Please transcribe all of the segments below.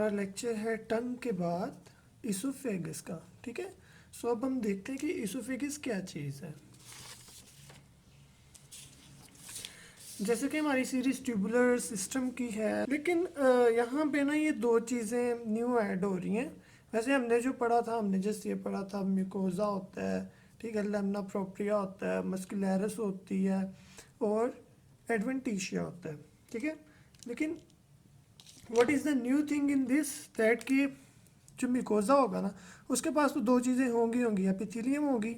हमारा लेक्चर है टंग के बाद इसोफेगस का। ठीक है, सो अब हम देखते हैं कि इसोफेगस क्या चीज़ है। जैसे कि हमारी सीरीज ट्यूबुलर सिस्टम की है, लेकिन यहाँ पे ना ये दो चीज़ें न्यू ऐड हो रही हैं। वैसे हमने जो पढ़ा था, हमने जैसे ये पढ़ा था, म्यूकोजा होता है, ठीक है, लैमिना प्रोप्रिया होता है, मस्कुलैरिस होती है और एडवेंटिशिया होता है। ठीक है, लेकिन what is the new thing in this that कि जो म्यूकोजा होगा ना, उसके पास तो दो चीज़ें होंगी, एपिथेलियम होगी,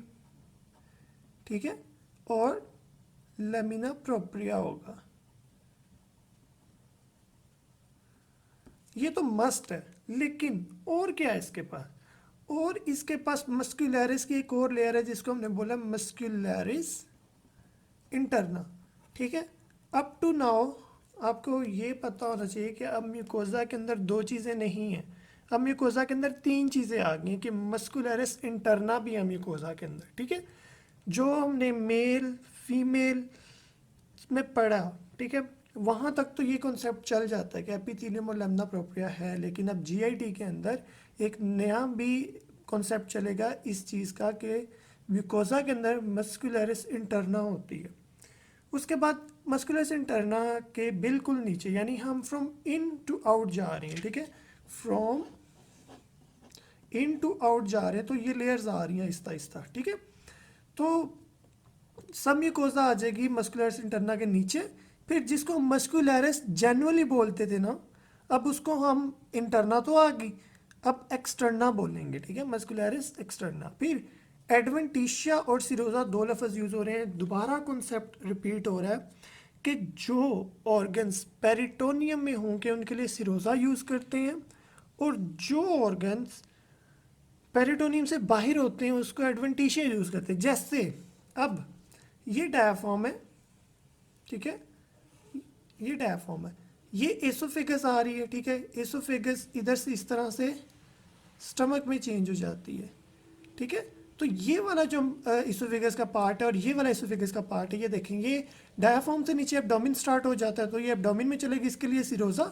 ठीक है, और लैमिना प्रोप्रिया होगा। ये तो मस्ट है, लेकिन और क्या है इसके पास? और इसके पास मस्कुलैरिस की एक और लेयर है जिसको हमने बोला मस्कुलैरिस इंटरना। ठीक है, अप टू नाउ आपको ये पता होना चाहिए कि अब म्यूकोजा के अंदर दो चीज़ें नहीं हैं, अब म्यूकोजा के अंदर तीन चीज़ें आ गई हैं कि मस्कुलैरिस इंटरना भी है म्यूकोजा के अंदर। ठीक है, जो हमने मेल फीमेल में पढ़ा, ठीक है, वहाँ तक तो ये कॉन्सेप्ट चल जाता है कि एपिथेलियम और लैमिना प्रोप्रिया है, लेकिन अब जीआईटी के अंदर एक नया भी कॉन्सेप्ट चलेगा इस चीज़ का कि म्यूकोजा के अंदर मस्कुलैरिस इंटरना होती है। उसके बाद मस्कुलैरिस इंटरना के बिल्कुल नीचे, यानी हम फ्रॉम इन टू आउट जा रहे हैं, ठीक है, फ्रॉम इन टू आउट जा रहे हैं, तो ये लेयर्स आ रही हैं आहिस्ता आहिस्ता। ठीक है, तो सब म्यूकोजा आ जाएगी मस्कुलैरिस इंटरना के नीचे, फिर जिसको मस्कुलैरिस जनरली बोलते थे ना, अब उसको हम इंटरना तो आ गई, अब एक्सटर्ना बोलेंगे। ठीक है, मस्कुलैरिस एक्सटर्ना। फिर एडवेंटिशिया और सिरोजा दो लफ्ज़ यूज़ हो रहे हैं, दोबारा कॉन्सेप्ट रिपीट हो रहा है कि जो ऑर्गन्स पेरिटोनियम में होंगे उनके लिए सिरोजा यूज़ करते हैं, और जो ऑर्गन्स पेरिटोनियम से बाहर होते हैं उसको एडवेंटिशिया यूज़ करते हैं। जैसे अब ये डायाफ्राम है, ठीक है, ये डायाफ्राम है, ये एसोफेगस आ रही है, ठीक है, एसोफेगस इधर से इस तरह से स्टमक में चेंज हो जाती है। ठीक है, तो ये वाला जो एसोफेगस का पार्ट है और ये वाला एसोफेगस का पार्ट है, ये देखेंगे डायाफ्राम से नीचे एब्डोमेन स्टार्ट हो जाता है, तो ये एब्डोमेन में चलेगी, इसके लिए सिरोजा,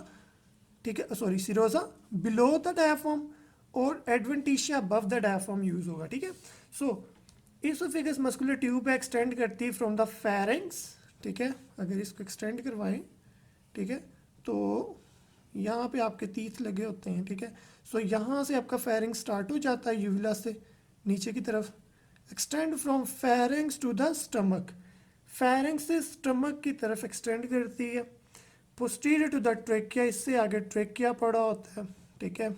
ठीक है, sorry, serosa below the diaphragm और adventitia above the diaphragm use होगा। ठीक है, so oesophagus muscular tube extend करती है फ्रॉम द फेरेंक्स। ठीक है, अगर इसको एक्सटेंड करवाएं, ठीक है, तो यहाँ पे आपके तीथ लगे होते हैं। ठीक है, सो यहाँ से आपका फेरेंक्स स्टार्ट हो जाता है यूविला से नीचे की तरफ, extend from pharynx to the stomach, pharynx से स्टमक की तरफ एक्सटेंड करती है, पोस्टीरियर टू द ट्रेकिया, इससे आगे ट्रेकिया पड़ा होता है। ठीक है,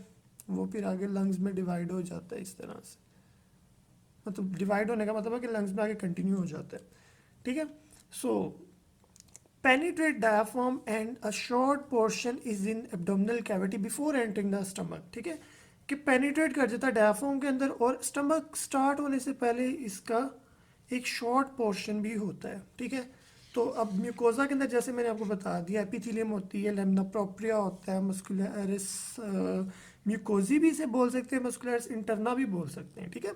वो फिर आगे लंग्स में डिवाइड हो जाता है इस तरह से, मतलब डिवाइड होने का मतलब है कि लंग्स में आगे कंटिन्यू हो जाता है। ठीक है, सो penetrate diaphragm and a short portion is in abdominal cavity before entering the stomach। ठीक है, कि पेनिट्रेट कर जाता है डायफ्राम के अंदर और स्टमक स्टार्ट होने से पहले इसका एक शॉर्ट पोर्शन भी होता है। ठीक है, तो अब म्यूकोजा के अंदर जैसे मैंने आपको बता दिया, एपिथेलियम होती है, लैमिना प्रोप्रिया होता है, मस्कुलैरिस म्यूकोजी भी इसे बोल सकते हैं, मस्कुलैरिस इंटरना भी बोल सकते हैं। ठीक है,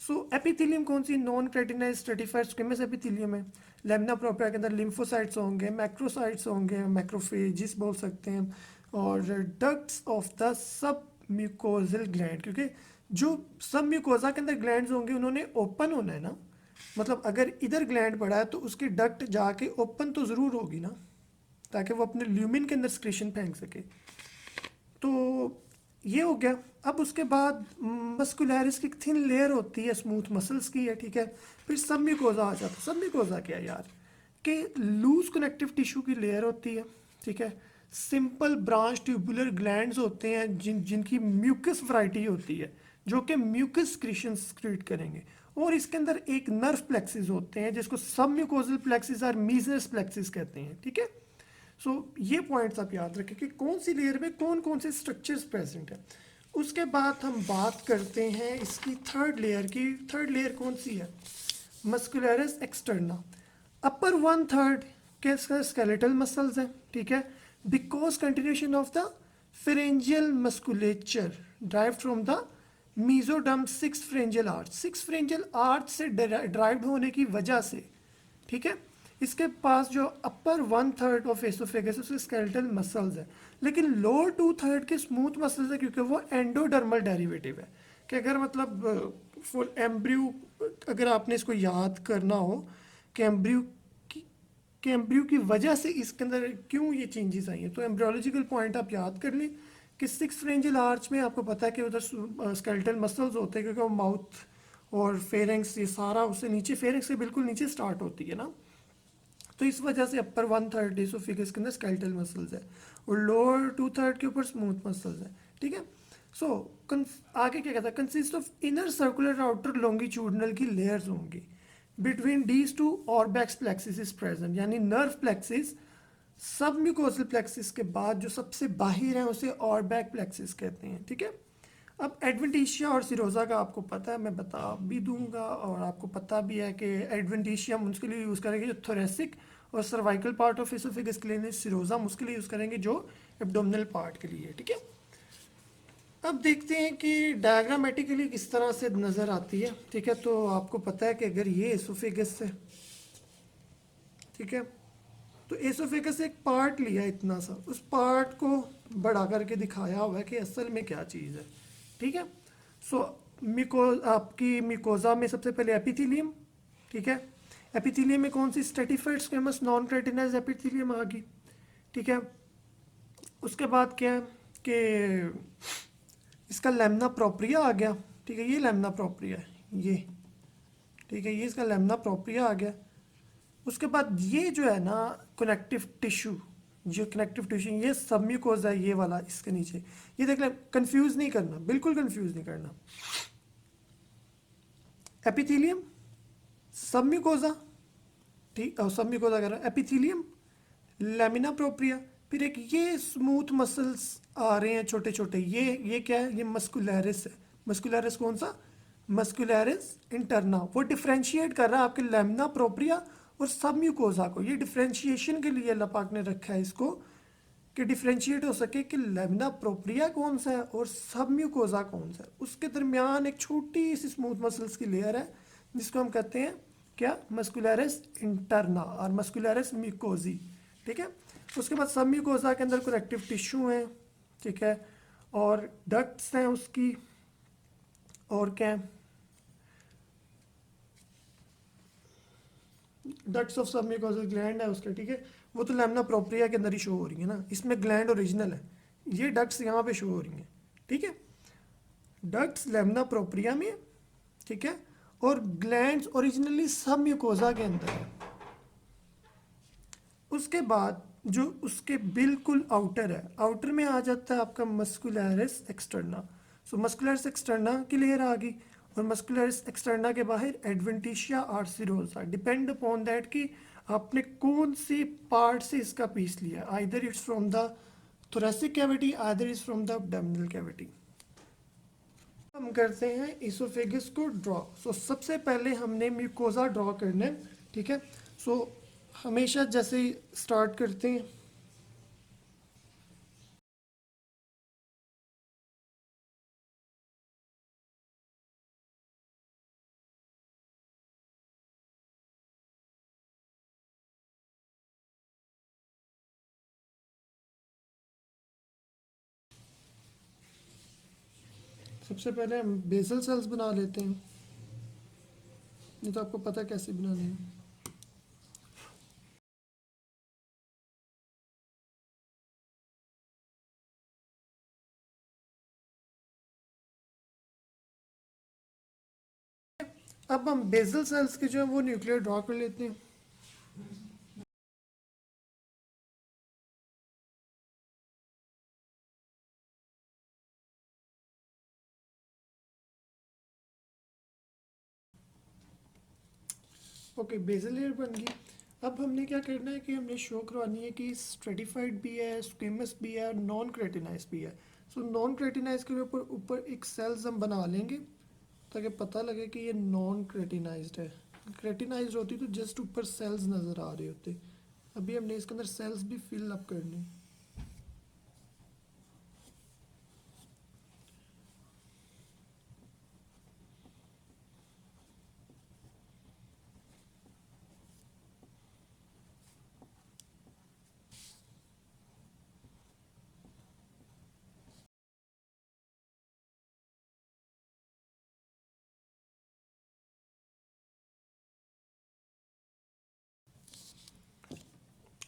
सो एपिथेलियम कौन सी? नॉन क्रेटिनाइज्ड स्ट्रेटिफाइड स्क्विमस एपिथेलियम है। लैमिना प्रोप्रिया के अंदर लिम्फोसाइट्स होंगे, मैक्रोसाइट्स होंगे, मैक्रोफेजिस बोल सकते हैं, और ducts of the sub mucosal gland, क्योंकि जो सब म्यूकोजा के अंदर ग्लैंड्स होंगे उन्होंने ओपन होना है ना, मतलब अगर इधर ग्लैंड पड़ा है तो उसकी डक्ट जाके ओपन तो ज़रूर होगी ना, ताकि वो अपने ल्यूमिन के अंदर स्क्रीशन फेंक सके। तो ये हो गया। अब उसके बाद मस्कुलैरिस की थिन लेयर होती है, स्मूथ मसल्स की है। ठीक है, फिर सब म्यूकोजा आ जाता है। सब म्यूकोजा क्या है यार, कि लूज कनेक्टिव टिश्यू की लेयर होती है। ठीक है, सिंपल ब्रांच ट्यूबुलर ग्लैंड्स होते हैं जिनकी म्यूकस वैरायटी होती है, जो कि म्यूकस स्क्रीशन क्रिएट करेंगे, और इसके अंदर एक नर्व प्लेक्सिस होते हैं जिसको सब म्यूकोजल प्लेक्सिस और मीजनस प्लेक्सिस कहते हैं। ठीक है, सो ये पॉइंट्स आप याद रखें कि कौन सी लेयर में कौन कौन से स्ट्रक्चर्स प्रेजेंट हैं। उसके बाद हम बात करते हैं इसकी थर्ड लेयर की। थर्ड लेयर कौन सी है? मस्कुलैरिस एक्सटर्ना। अपर 1/3 के स्केलेटल मसल्स हैं। ठीक है, because continuation of the pharyngeal musculature drive from the mesoderm 6 फ्रेंजियल arch. 6 फ्रेंजियल arch से ड्राइव होने की वजह से, ठीक है, इसके पास जो अपर 1/3 ऑफ एसोफेगस उसके स्केलेटल मसल्स है, लेकिन लोअर 2/3 के स्मूथ मसल्स है, क्योंकि वो एंडोडर्मल डेरिवेटिव है। कि अगर मतलब फुल एम्ब्रियो, अगर आपने इसको याद करना हो कि एम्ब्रियो की वजह से इसके अंदर क्यों ये चेंजेस आई हैं, तो एम्ब्रियोलॉजिकल पॉइंट आप याद कर लें कि 6 फेरेंजियल आर्च में आपको पता है कि उधर स्केलेटल मसल्स होते हैं, क्योंकि वो माउथ और फेरेंक्स ये सारा उससे नीचे, फेरेंक्स से बिल्कुल नीचे स्टार्ट होती है ना। तो इस वजह से अपर 1/3 एसोफेगस के अंदर स्केलेटल मसल्स है और लोअर 2/3 के ऊपर स्मूथ मसल्स है। ठीक है। सो आगे क्या कहता है, consist of inner circular outer longitudinal की लेयर्स होंगी, between these two Auerbach's plexus is present, यानी nerve plexus submucosal plexus के बाद जो सबसे बाहर है उसे ऑर्बैक प्लेक्सिस कहते हैं। ठीक है। अब एडवेंटिशिया और सिरोजा का आपको पता है, मैं बता भी दूंगा, और आपको पता भी है कि एडवेंटिशिया हम उसके लिए यूज़ करेंगे जो थोरेसिक और सर्वाइकल पार्ट ऑफ एसोफेगस के लिए, सिरोजा हम उसके लिए यूज़ करेंगे जो एब्डोमिनल पार्ट के लिए। ठीक है। अब देखते हैं कि डायग्रामेटिकली किस तरह से नज़र आती है। ठीक है। तो आपको पता है कि अगर ये एसोफेगस है, ठीक है, तो एसोफेगस एक पार्ट लिया इतना सा, उस पार्ट को बड़ा करके दिखाया हुआ है कि असल में क्या चीज़ है। ठीक है। सो आपकी मिकोजा में सबसे पहले एपिथेलियम। ठीक है। एपिथेलियम में कौन सी स्ट्रेटिफाइड स्क्वेमस नॉन क्रेटिनाइज एपिथेलियम आ गई। ठीक है। उसके बाद क्या है कि इसका लेमना प्रोप्रिया आ गया। ठीक है। ये लेमना प्रोप्रिया है ये। ठीक है। ये इसका लेमना प्रोप्रिया आ गया। उसके बाद ये जो है ना कनेक्टिव टिश्यू, जो कनेक्टिव टिश्यू ये सबम्यूकोजा है, ये वाला इसके नीचे, ये देख ले, कंफ्यूज नहीं करना, बिल्कुल कंफ्यूज नहीं करना। एपिथेलियम, सबम्यूकोजा, ठीक, और सबम्यूकोजा कह रहा है, एपिथेलियम, लेमिना प्रोप्रिया, फिर एक ये स्मूथ मसल्स आ रहे हैं छोटे छोटे, ये क्या है, ये मस्कुलैरिस है। मस्कुलैरिस कौन सा, मस्कुलैरिस इंटरना, वो डिफ्रेंशिएट कर रहा है आपके लेमिना प्रोप्रिया और सब म्यूकोजा को। ये डिफ्रेंशिएशन के लिए अल्लाह पाक ने रखा है इसको, कि डिफ्रेंशिएट हो सके कि लेमिना प्रोप्रिया कौन सा है और सब म्यूकोजा कौन सा है। उसके दरमियान एक छोटी सी स्मूथ मसल्स की लेयर है जिसको हम कहते हैं क्या, मस्कुलैरिस इंटरना और मस्कुलैरिस म्यूकोजी। ठीक है। उसके बाद सब म्यूकोजा के अंदर कनेक्टिव टिश्यू हैं। ठीक है। और डक्ट्स हैं उसकी, और क्या है, डक्ट्स ऑफ सब म्यूकोजल ग्लैंड है उसके। ठीक है। वो तो लेमना प्रोप्रिया के अंदर ही शो हो रही है ना, इसमें ग्लैंड ओरिजिनल है, ये डक्ट्स यहाँ पे शो हो रही हैं। ठीक है। डक्ट्स लेमना प्रोप्रिया में, ठीक है, और ग्लैंड्स ओरिजिनली सब म्यूकोजा के अंदर है। उसके बाद जो उसके बिल्कुल आउटर है, आउटर में आ जाता है आपका मस्कुलैरिस एक्सटर्ना। सो मस्कुलैरिस एक्सटर्ना की लेयर आ गई, और मस्कुलैरिस एक्सटर्ना के बाहर एडवेंटिशिया और सिरोसा, डिपेंड अपॉन दैट कि आपने कौन सी पार्ट से इसका पीस लिया, either it's from the thoracic cavity, either it's from the abdominal cavity. हम करते हैं इसोफेगस को ड्रॉ। सो सबसे पहले हमने म्यूकोजा ड्रॉ करना है। ठीक है। सो हमेशा जैसे ही स्टार्ट करते हैं, सबसे पहले हम बेसल सेल्स बना लेते हैं, नहीं तो आपको पता है कैसे बनाने हैं। अब हम बेसल सेल्स के जो है वो न्यूक्लियर ड्रॉ कर लेते हैं। ओके, बेसल लेयर बन गई। अब हमने क्या करना है कि हमने शो करवानी है कि स्ट्रेटिफाइड भी है, स्क्विमस भी है, नॉन क्रेटिनाइज भी है। सो नॉन क्रेटिनाइज के ऊपर ऊपर एक सेल्स हम बना लेंगे ताकि पता लगे कि ये नॉन क्रेटिनाइज्ड है। क्रेटिनाइज्ड होती तो जस्ट ऊपर सेल्स नज़र आ रहे होते। अभी हमने इसके अंदर सेल्स भी फिल अप करने हैं।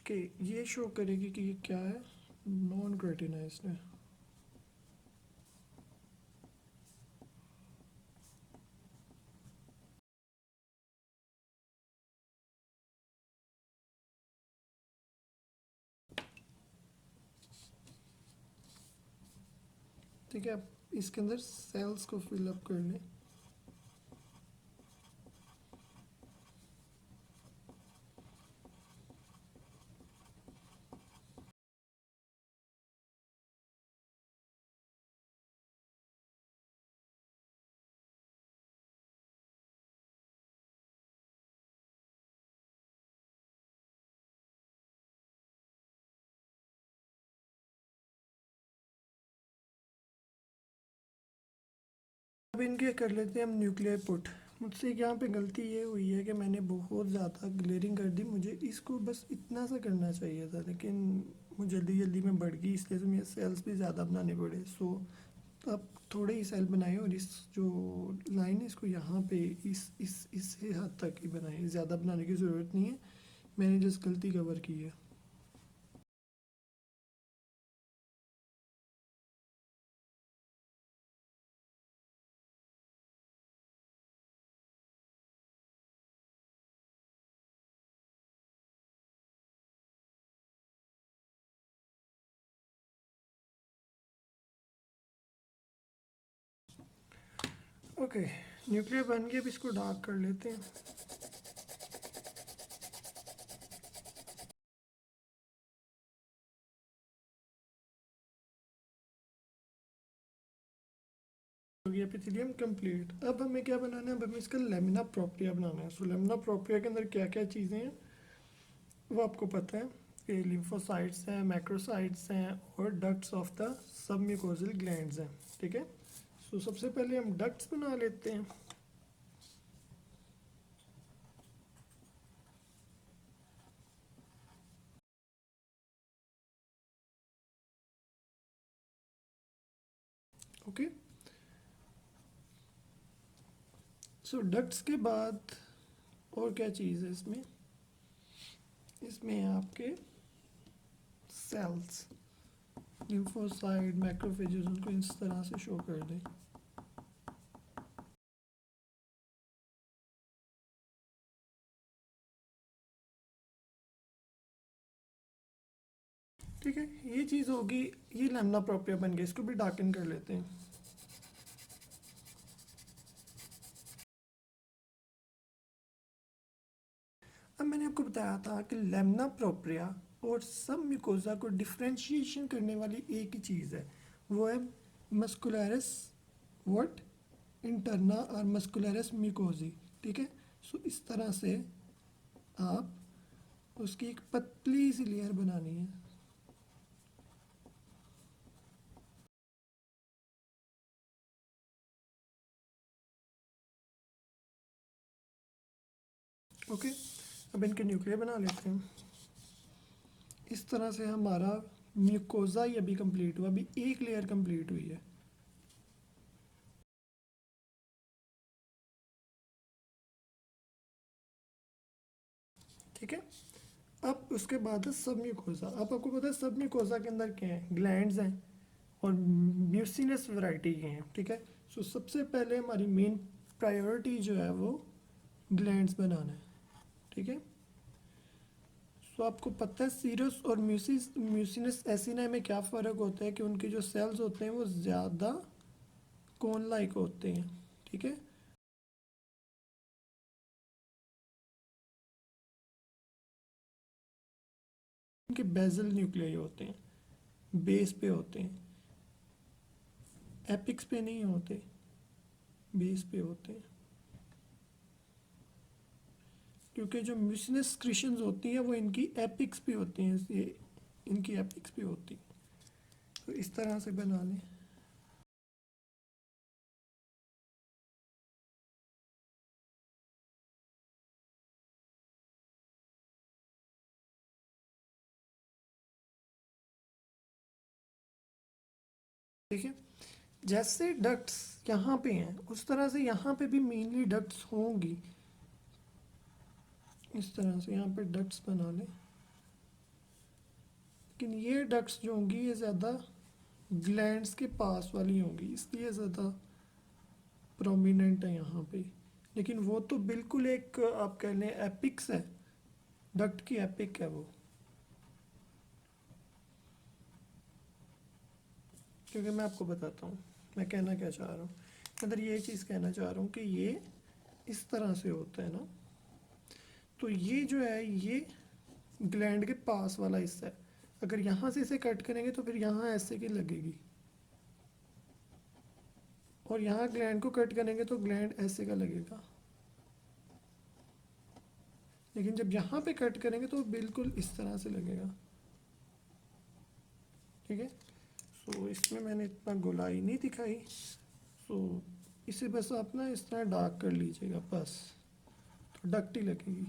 कि ये शो करेगी कि ये क्या है, नॉन क्रेटिनाइज्ड है। ठीक है, अब इसके अंदर सेल्स को फिलअप कर लें। अब इनके कर लेते हैं हम न्यूक्लियर पुट। मुझसे यहाँ पे गलती ये हुई है कि मैंने बहुत ज़्यादा ग्लेयरिंग कर दी, मुझे इसको बस इतना सा करना चाहिए था, लेकिन मुझे जल्दी जल्दी में बढ़ गई, इसलिए तो मुझे सेल्स भी ज़्यादा बनाने पड़े। सो अब थोड़े ही सेल बनाए और इस जो लाइन है इसको यहाँ पे इस हद तक ही बनाए, ज़्यादा बनाने की ज़रूरत नहीं है, मैंने जिस गलती कवर की है। ओके, न्यूक्लियर बन गया, अब इसको डार्क कर लेते हैं। हो गया एपिथेलियम कंप्लीट। अब हमें क्या बनाना है, अब हमें इसका लेमिना प्रोप्रिया बनाना है। सो लेमिना प्रोप्रिया के अंदर क्या क्या चीज़ें हैं वो आपको पता है कि लिम्फोसाइट्स हैं, मैक्रोसाइट्स हैं और ducts of the submucosal glands हैं। ठीक है, सो सबसे पहले हम डक्ट्स बना लेते हैं। ओके, सो डक्ट्स के बाद और क्या चीज़ है इसमें, इसमें है आपके सेल्स, लिम्फोसाइट, मैक्रोफेजेस, उनको इस तरह से शो कर दें। ठीक है, ये चीज़ होगी, ये लेमिना प्रोप्रिया बन गया, इसको भी डार्कन कर लेते हैं। अब मैंने आपको बताया था कि लेमिना प्रोप्रिया और सब म्यूकोजा को डिफ्रेंशिएशन करने वाली एक ही चीज़ है, वो है मस्कुलरस व्हाट इंटरना और मस्कुलरस म्यूकोजी। ठीक है, सो इस तरह से आप उसकी एक पतली सी लेयर बनानी है। ओके, अब इनके न्यूक्लियर बना लेते हैं। इस तरह से हमारा म्यूकोजा ही अभी कंप्लीट हुआ, अभी एक लेयर कंप्लीट हुई है। ठीक है, अब उसके बाद है सब म्यूकोजा। अब आपको पता है सब म्यूकोजा के अंदर क्या है, ग्लैंड्स हैं और म्यूसिनस वैरायटी के हैं। ठीक है, सो सबसे पहले हमारी मेन प्रायोरिटी जो है वो ग्लैंड्स बनाना है। ठीक है, सो आपको पता है सीरस और म्यूसिनस एसिना में क्या फ़र्क होता है कि उनके जो सेल्स होते हैं वो ज़्यादा कोन लाइक होते हैं। ठीक है, उनके बेजल न्यूक्लियाई होते हैं, बेस पे होते हैं, एपिक्स पे नहीं होते, बेस पे होते हैं। क्योंकि जो म्यूसिनस क्रिशंस होती हैं वो इनकी एपिक्स पे होती हैं, ये इनकी एपिक्स पे होती हैं। तो इस तरह से बना लें। ठीक है, जैसे डक्ट्स यहाँ पे हैं उस तरह से यहाँ पे भी मेनली डक्ट्स होंगी। इस तरह से यहाँ पे डक्ट्स बना लें। लेकिन ये डक्ट्स जो होंगी ये ज़्यादा ग्लैंड्स के पास वाली होंगी, इसलिए ज़्यादा प्रोमिनेंट है यहाँ पे। लेकिन वो तो बिल्कुल एक आप कह लें एपिक्स है, डक्ट की एपिक है वो। क्योंकि मैं आपको बताता हूँ मैं कहना क्या चाह रहा हूँ। अंदर ये चीज़ कहना चाह रहा हूँ कि ये इस तरह से होता है ना, तो ये जो है ये ग्लैंड के पास वाला हिस्सा है। अगर यहाँ से इसे कट करेंगे तो फिर यहाँ ऐसे की लगेगी, और यहाँ ग्लैंड को कट करेंगे तो ग्लैंड ऐसे का लगेगा। लेकिन जब यहाँ पे कट करेंगे तो बिल्कुल इस तरह से लगेगा। ठीक है, सो इसमें मैंने इतना गोलाई नहीं दिखाई, सो इसे बस आप ना इस तरह डार्क कर लीजिएगा बस, तो डक्टी लगेगी।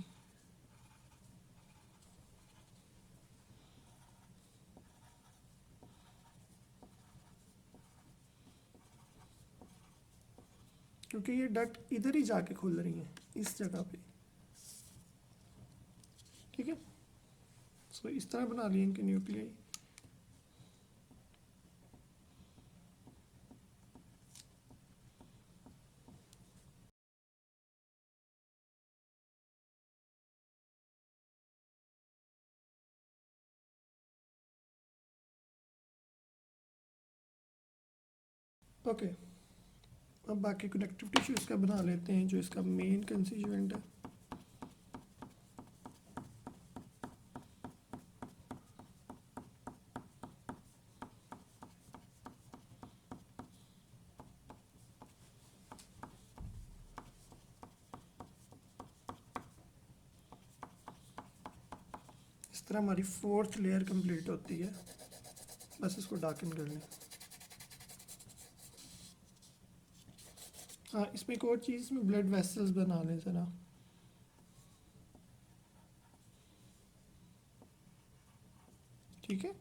क्योंकि ये डक्ट इधर ही जाके खुल रही हैं इस जगह पे। ठीक है, सो इस तरह बना लिए इनके न्यूक्लियाई। ओके, अब बाकी कनेक्टिव टिश्यू इसका बना लेते हैं जो इसका मेन कंस्टिट्यूएंट है। इस तरह हमारी फोर्थ लेयर कंप्लीट होती है। बस इसको डार्कन कर लें। हाँ, इसमें एक और चीज़, इसमें ब्लड वेसल्स बना लें ज़रा। ठीक है,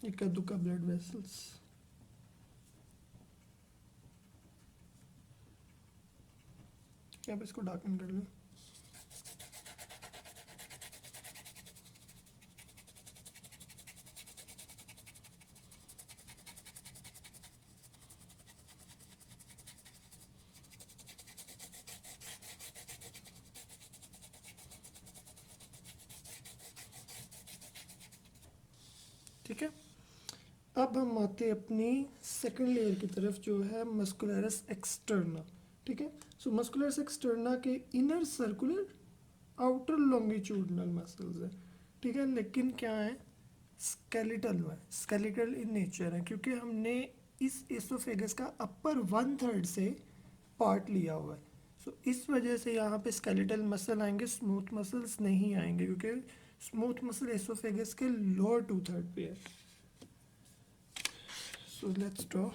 इक्का दुक्का ब्लड वेसल्स। ठीक है, अब इसको डार्कन कर लें। ठीक है, अब हम आते हैं अपनी सेकंड लेयर की तरफ जो है मस्कुलरस एक्सटर्ना। ठीक है, सो मस्कुलरस एक्सटर्ना के inner circular outer longitudinal muscles है। ठीक है, लेकिन क्या है, स्केलेटल है, स्केलेटल इन नेचर है, क्योंकि हमने इस एसोफेगस का अपर 1/3 से पार्ट लिया हुआ है। सो इस वजह से यहाँ पे स्केलेटल मसल आएंगे, स्मूथ मसल्स नहीं आएंगे, क्योंकि स्मूथ मसल एसोफेगस के लोअर 2/3 पे है। So let's draw.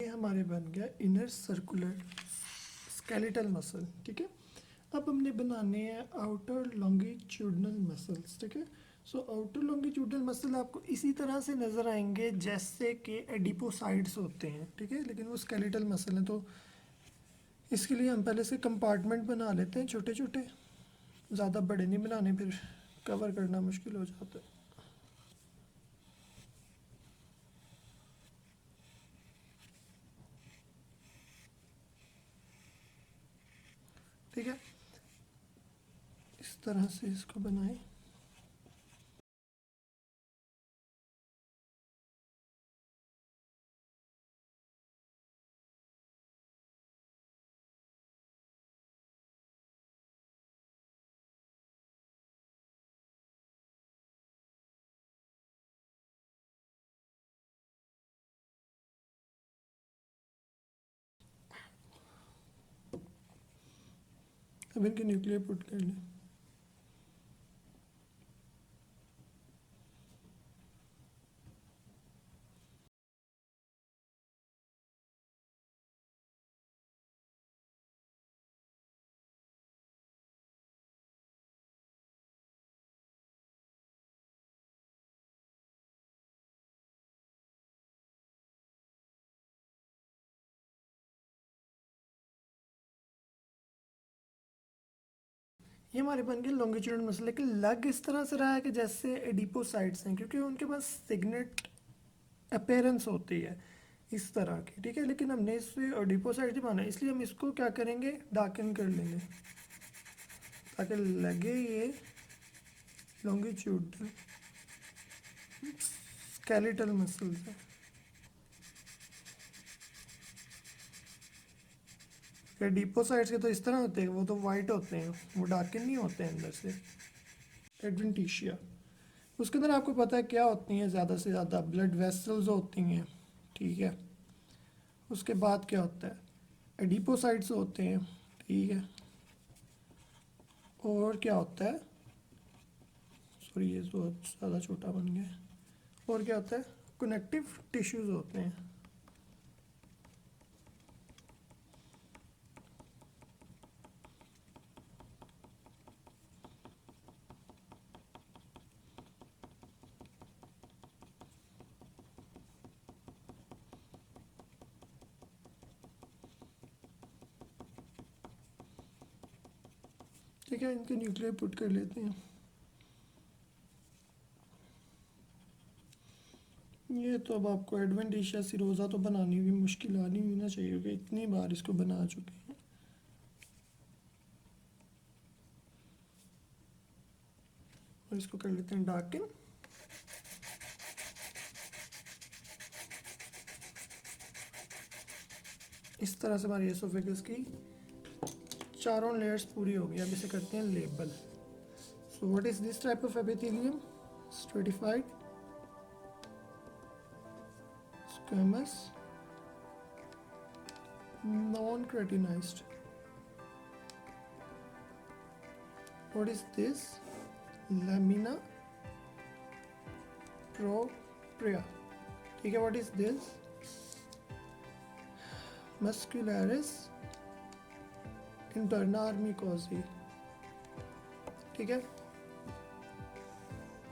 ये हमारे बन गया इनर सर्कुलर स्केलेटल मसल। ठीक है, अब हमने बनाने हैं आउटर लॉन्गिट्यूडनल मसल्स। ठीक है, सो आउटर लॉन्गिट्यूडनल मसल आपको इसी तरह से नज़र आएंगे जैसे कि एडिपोसाइड्स होते हैं। ठीक है, लेकिन वो स्केलेटल मसल हैं, तो इसके लिए हम पहले से कंपार्टमेंट बना लेते हैं छोटे छोटे, ज़्यादा बड़े नहीं बनाने, फिर कवर करना मुश्किल हो जाता है। ठीक है, तरह से इसको बनाएं। अब इनके न्यूक्लियर पुट कर लें। ये हमारे बन गए लॉन्गिट्यूडनल मसल, लेकिन लग इस तरह से रहा है कि जैसे एडिपोसाइट्स हैं, क्योंकि उनके पास सिग्नेट अपेयरेंस होती है इस तरह की, ठीक है। लेकिन हमने इससे एडिपोसाइट्स नहीं माना, इसलिए हम इसको क्या करेंगे, डार्कन कर लेंगे ताकि लगे ये लॉन्गिट्यूडनल स्केलेटल मसल्स है। एडिपोसाइट्स के तो इस तरह होते हैं, वो तो वाइट होते हैं, वो डार्कन नहीं होते हैं अंदर से। एडवेंटिशिया, उसके अंदर आपको पता है क्या होती हैं, ज़्यादा से ज़्यादा ब्लड वेसल्स होती हैं, ठीक है। उसके बाद क्या होता है, एडिपोसाइट्स होते हैं, ठीक है। और क्या होता है, सॉरी ये बहुत ज़्यादा छोटा बन गया है। और क्या होता है, कनेक्टिव टिश्यूज़ होते हैं। ठीक है, इनके न्यूक्लियर पुट कर लेते हैं। ये तो अब आपको एडवेंटिशिया सिरोजा तो बनानी भी मुश्किल आनी भी ना चाहिए, क्योंकि इतनी बार इसको बना चुके हैं। और इसको कर लेते हैं डार्कन। इस तरह से हमारी एसोफेगस की चारों लेयर्स पूरी हो गई। अब इसे करते हैं label. So what is this type of epithelium, stratified squamous non keratinised. What is this, lamina propria, ठीक है। What is this, muscularis interna mucosae, ठीक है।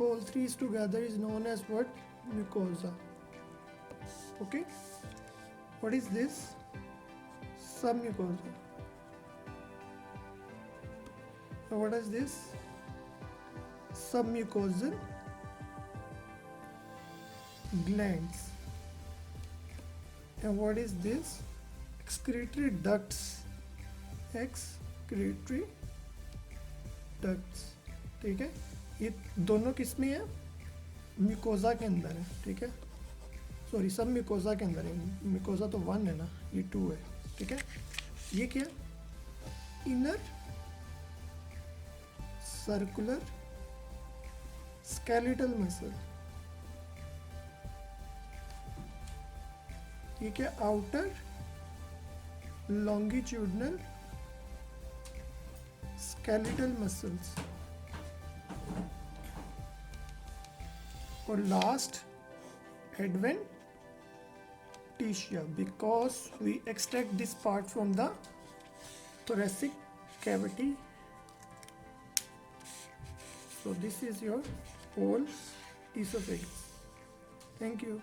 all three together is known as what, mucosa, okay. What is this, submucosa. So what is this, submucosal glands. And what is this, excretory ducts, excretory ducts, ठीक है। ये दोनों किस में है, mucosa के अंदर है, ठीक है। सॉरी, सब म्यूकोजा के अंदर है, म्यूकोजा तो 1 है ना, ये 2 है, ठीक है। ये क्या, इनर सर्कुलर स्केलेटल मसल, ये क्या, आउटर लॉन्गिट्यूडनल स्केलेटल मसल्स। और last adventitia, because we extract this part from the thoracic cavity. So this is your whole esophagus. Thank you.